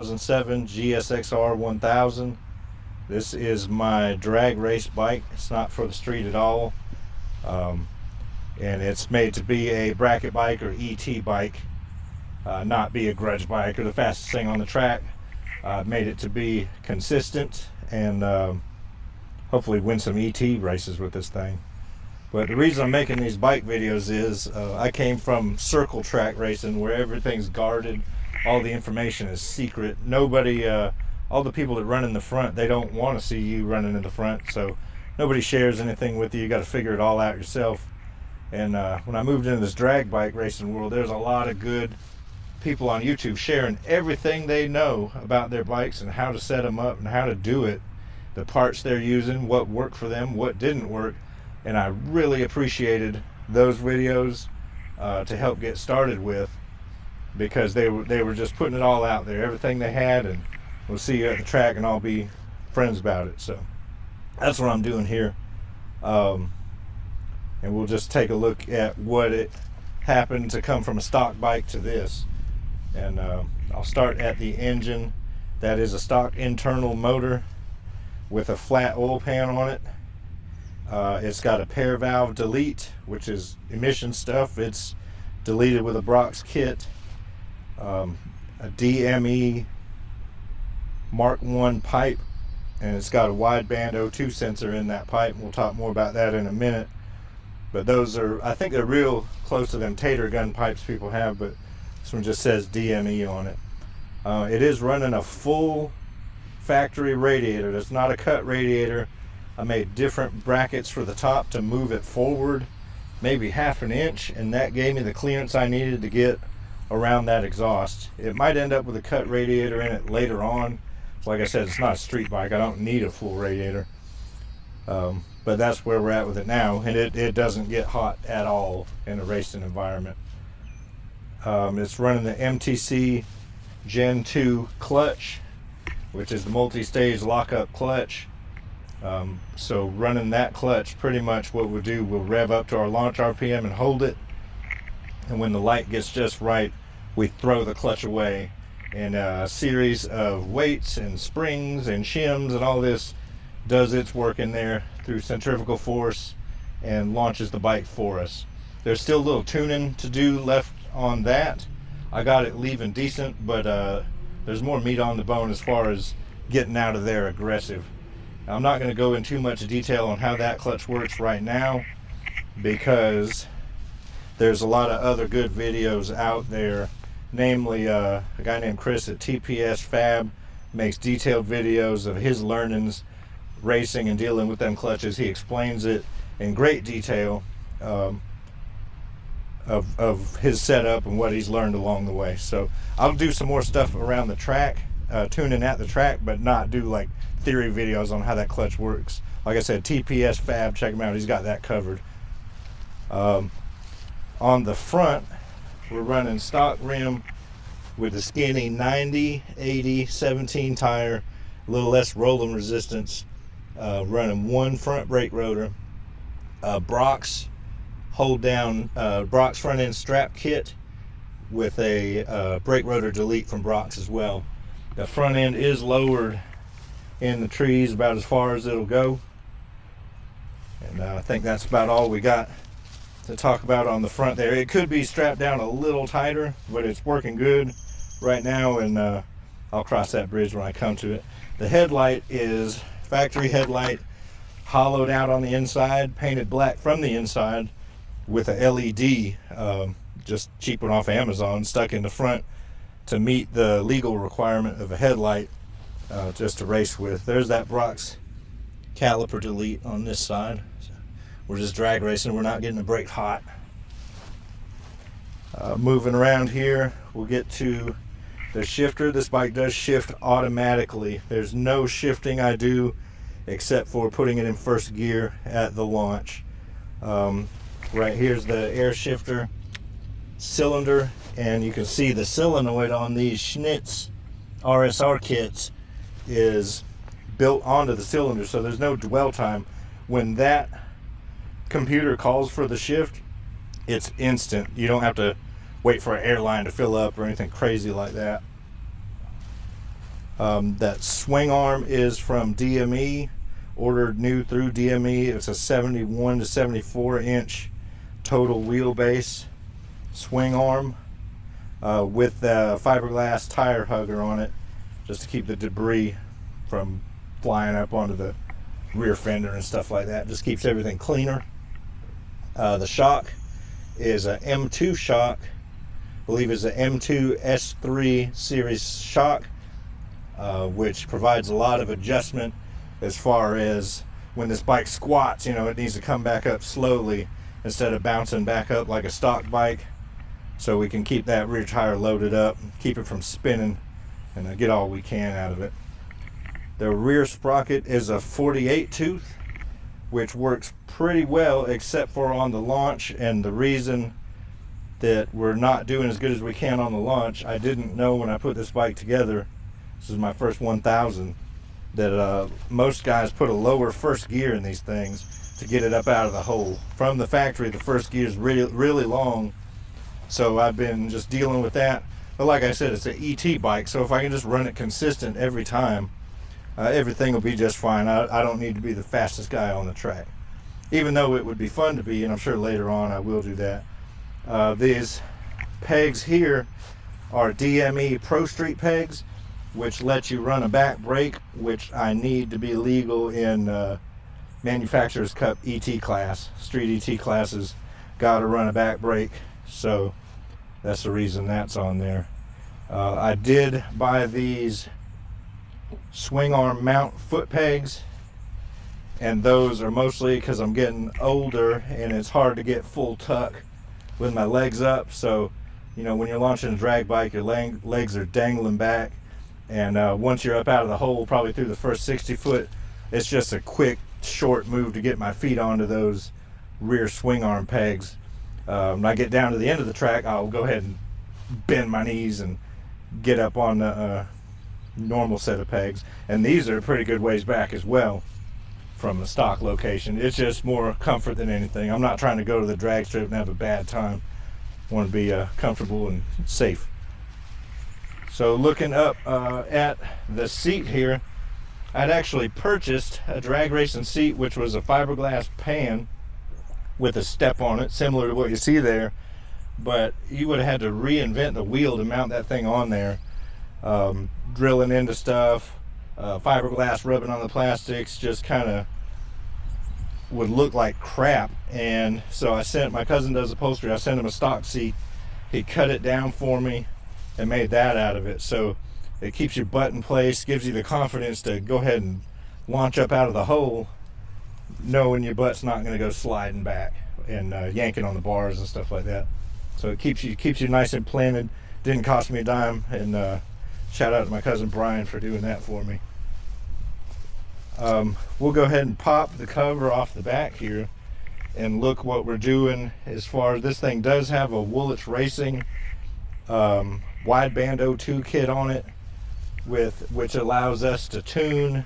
2007 GSXR 1000. This is my drag race bike. It's not for the street at all, and it's made to be a bracket bike or ET bike, not be a grudge bike or the fastest thing on the track. Made it to be consistent and hopefully win some ET races with this thing. But the reason I'm making these bike videos is I came from circle track racing, where everything's guarded, all the information is secret. Nobody, all the people that run in the front, they don't want to see you running in the front, so nobody shares anything with you. You got to figure it all out yourself. And when I moved into this drag bike racing world, there's a lot of good people on YouTube sharing everything they know about their bikes and how to set them up and how to do it, the parts they're using, what worked for them, what didn't work. And I really appreciated those videos to help get started with, because they were just putting it all out there, everything they had, and we'll see you at the track and I'll be friends about it. So that's what I'm doing here, and we'll just take a look at what it happened to come from a stock bike to this. And I'll start at the engine. That is a stock internal motor with a flat oil pan on it. It's got a pair valve delete, which is emission stuff. It's deleted with a Brox kit. A DME Mark 1 pipe, and it's got a wideband O2 sensor in that pipe. We'll talk more about that in a minute. But those are, I think they're real close to them tater gun pipes people have, but this one just says DME on it. It is running a full factory radiator. It's not a cut radiator. I made different brackets for the top to move it forward maybe half an inch, and that gave me the clearance I needed to get around that exhaust. It might end up with a cut radiator in it later on. Like I said, it's not a street bike. I don't need a full radiator. But that's where we're at with it now, and it doesn't get hot at all in a racing environment. It's running the MTC Gen 2 clutch, which is the multi-stage lockup clutch. So running that clutch, pretty much what we'll do, we'll rev up to our launch RPM and hold it, and when the light gets just right, we throw the clutch away, and a series of weights and springs and shims and all this does its work in there through centrifugal force and launches the bike for us. There's still a little tuning to do left on that. I got it leaving decent, but there's more meat on the bone as far as getting out of there aggressive. I'm not going to go into too much detail on how that clutch works right now, because there's a lot of other good videos out there. Namely, a guy named Chris at TPS FAB makes detailed videos of his learnings racing and dealing with them clutches. He explains it in great detail of his setup and what he's learned along the way. So I'll do some more stuff around the track, tuning at the track, but not do like theory videos on how that clutch works. Like I said, TPS FAB, check him out, he's got that covered. On the front, we're running stock rim with a skinny 90, 80, 17 tire, a little less rolling resistance, running one front brake rotor, Brox hold down, Brox front end strap kit with a brake rotor delete from Brox as well. The front end is lowered in the trees about as far as it'll go, and I think that's about all we got to talk about on the front there. It could be strapped down a little tighter, but it's working good right now, and I'll cross that bridge when I come to it. The headlight is factory headlight, hollowed out on the inside, painted black from the inside with a LED, just cheap one off Amazon, stuck in the front to meet the legal requirement of a headlight, just to race with. There's that Brox caliper delete on this side. We're just drag racing, we're not getting the brake hot. Moving around here, we'll get to the shifter. This bike does shift automatically. There's no shifting I do except for putting it in first gear at the launch. Right here's the air shifter cylinder, and you can see the solenoid on these Schnitz RSR kits is built onto the cylinder, so there's no dwell time. When that computer calls for the shift, it's instant. You don't have to wait for an airline to fill up or anything crazy like that. That swing arm is from DME, ordered new through DME. It's a 71 to 74 inch total wheelbase swing arm with the fiberglass tire hugger on it, just to keep the debris from flying up onto the rear fender and stuff like that. Just keeps everything cleaner. The shock is a M2 shock. I believe it's a M2 S3 series shock, which provides a lot of adjustment as far as when this bike squats, you know, it needs to come back up slowly instead of bouncing back up like a stock bike. So we can keep that rear tire loaded up, keep it from spinning, and get all we can out of it. The rear sprocket is a 48 tooth, which works pretty well except for on the launch. And the reason that we're not doing as good as we can on the launch, I didn't know when I put this bike together, this is my first 1000, that most guys put a lower first gear in these things to get it up out of the hole. From the factory, the first gear is really long, so I've been just dealing with that. But like I said, it's an ET bike, so if I can just run it consistent every time, everything will be just fine. I don't need to be the fastest guy on the track, even though it would be fun to be, and I'm sure later on I will do that. These pegs here are DME Pro Street pegs, which let you run a back brake, which I need to be legal in Manufacturer's Cup ET class. Street ET classes got to run a back brake, so that's the reason that's on there. I did buy these swing arm mount foot pegs, and those are mostly because I'm getting older and it's hard to get full tuck with my legs up. So, you know, when you're launching a drag bike, your legs are dangling back, and once you're up out of the hole, probably through the first 60 foot, it's just a quick short move to get my feet onto those rear swing arm pegs. When I get down to the end of the track, I'll go ahead and bend my knees and get up on the normal set of pegs. And these are a pretty good ways back as well from the stock location. It's just more comfort than anything. I'm not trying to go to the drag strip and have a bad time. I want to be comfortable and safe. So looking up at the seat here, I'd actually purchased a drag racing seat, which was a fiberglass pan with a step on it, similar to what you see there, but you would have had to reinvent the wheel to mount that thing on there. Drilling into stuff, fiberglass rubbing on the plastics, just kind of would look like crap. And so I sent, my cousin does upholstery, I sent him a stock seat. He cut it down for me and made that out of it. So it keeps your butt in place, gives you the confidence to go ahead and launch up out of the hole, knowing your butt's not going to go sliding back and yanking on the bars and stuff like that. So it keeps you nice and planted. Didn't cost me a dime, and shout out to my cousin Brian for doing that for me. We'll go ahead and pop the cover off the back here and look what we're doing. As far as this thing does have a Woolwich Racing wideband O2 kit on it, which allows us to tune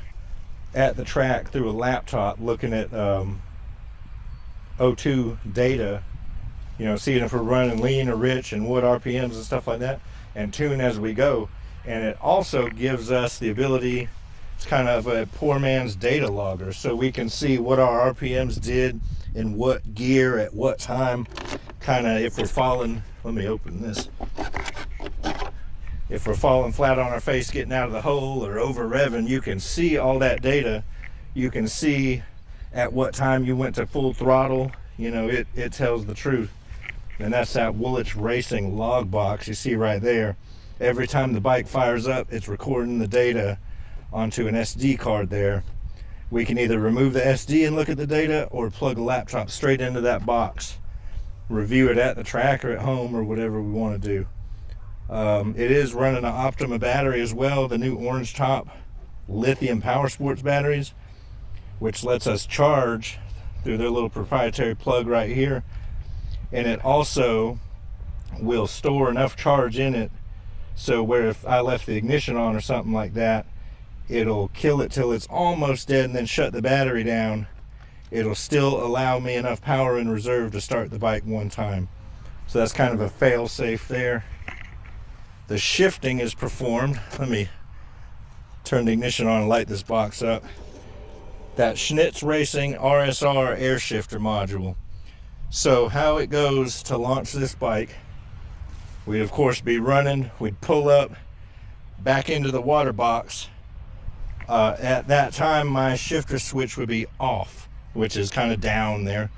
at the track through a laptop, looking at O2 data, you know, seeing if we're running lean or rich and what RPMs and stuff like that, and tune as we go. And it also gives us the ability, it's kind of a poor man's data logger, so we can see what our RPMs did in what gear at what time, kind of if we're falling, let me open this, if we're falling flat on our face getting out of the hole or over revving, you can see all that data. You can see at what time you went to full throttle. You know, it tells the truth. And that's that Woolwich Racing log box you see right there. Every time the bike fires up, it's recording the data onto an SD card there. We can either remove the SD and look at the data, or plug a laptop straight into that box, review it at the track or at home or whatever we want to do. It is running an Optima battery as well, the new orange top lithium power sports batteries, which lets us charge through their little proprietary plug right here. And it also will store enough charge in it so where if I left the ignition on or something like that, it'll kill it till it's almost dead and then shut the battery down. It'll still allow me enough power in reserve to start the bike one time. So that's kind of a fail safe there. The shifting is performed. Let me turn the ignition on and light this box up. That Schnitz Racing RSR air shifter module. So how it goes to launch this bike, we'd of course be running, we'd pull up back into the water box. At that time my shifter switch would be off, which is kind of down there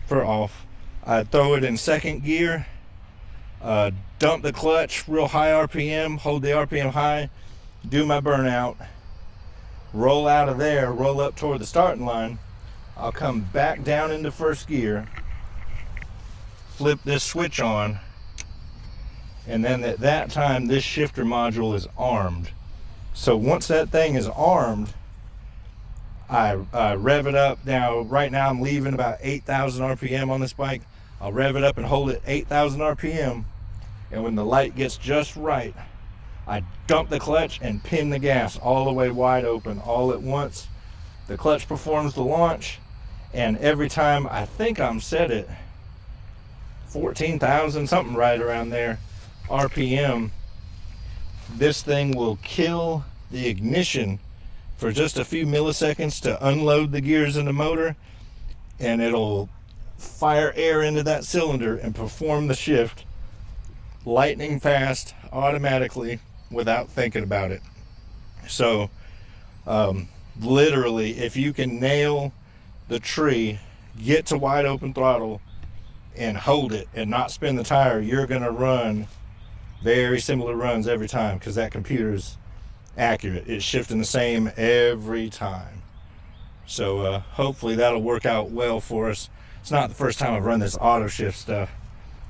for off. I'd throw it in second gear, dump the clutch real high RPM, hold the RPM high, do my burnout, roll out of there, roll up toward the starting line. I'll come back down into first gear, flip this switch on, and then at that time this shifter module is armed. So once that thing is armed, I rev it up. Now right now I'm leaving about 8,000 RPM on this bike. I'll rev it up and hold it 8,000 RPM, and when the light gets just right, I dump the clutch and pin the gas all the way wide open all at once. The clutch performs the launch, and every time I think I'm set at 14,000, something right around there, RPM, this thing will kill the ignition for just a few milliseconds to unload the gears in the motor, and it'll fire air into that cylinder and perform the shift lightning fast, automatically, without thinking about it. So literally, if you can nail the tree, get to wide open throttle and hold it and not spin the tire, you're gonna run very similar runs every time, because that computer's accurate. It's shifting the same every time. So hopefully that'll work out well for us. It's not the first time I've run this auto shift stuff,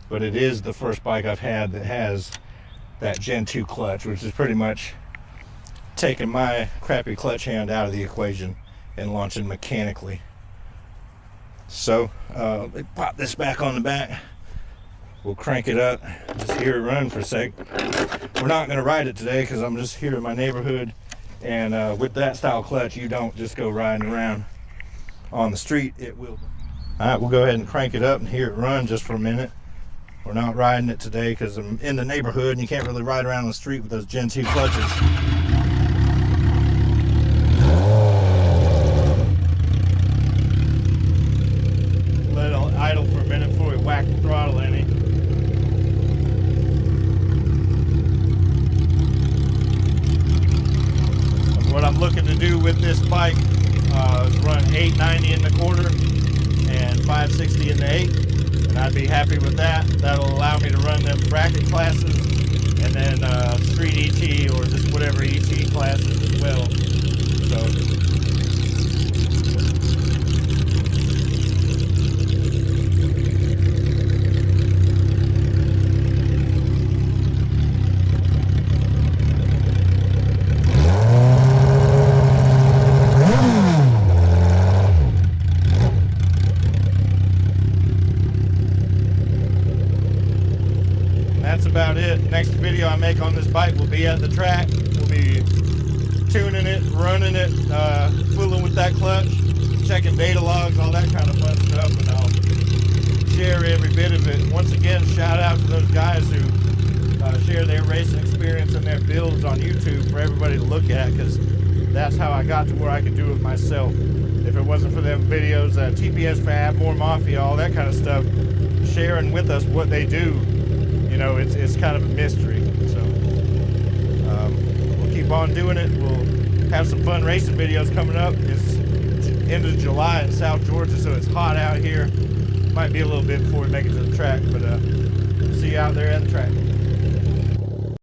but it is the first bike I've had that has that Gen 2 clutch, which is pretty much taking my crappy clutch hand out of the equation and launching mechanically. So let me pop this back on the back. We'll crank it up, just hear it run for a sec. We're not going to ride it today because I'm just here in my neighborhood, and with that style clutch you don't just go riding around on the street. It will. Alright, we'll go ahead and crank it up and hear it run just for a minute. We're not riding it today because I'm in the neighborhood and you can't really ride around on the street with those Gen 2 clutches. Let it idle for a minute before we whack the throttle in it. What I'm looking to do with this bike is run 890 in the quarter and 560 in the 8, and I'd be happy with that. That'll allow me to run them bracket classes and then street ET or just whatever ET classes as well. So that's about it. Next video I make on this bike will be at the track. We'll be tuning it, running it, fooling with that clutch, checking data logs, all that kind of fun stuff, and I'll share every bit of it. Once again, shout out to those guys who share their racing experience and their builds on YouTube for everybody to look at, because that's how I got to where I could do it myself. If it wasn't for them videos, TPS FAB, More Mafia, all that kind of stuff, sharing with us what they do, you know, it's kind of a mystery. So we'll keep on doing it. We'll have some fun racing videos coming up. It's end of July in South Georgia, so it's hot out here. Might be a little bit before we make it to the track, but see you out there at the track.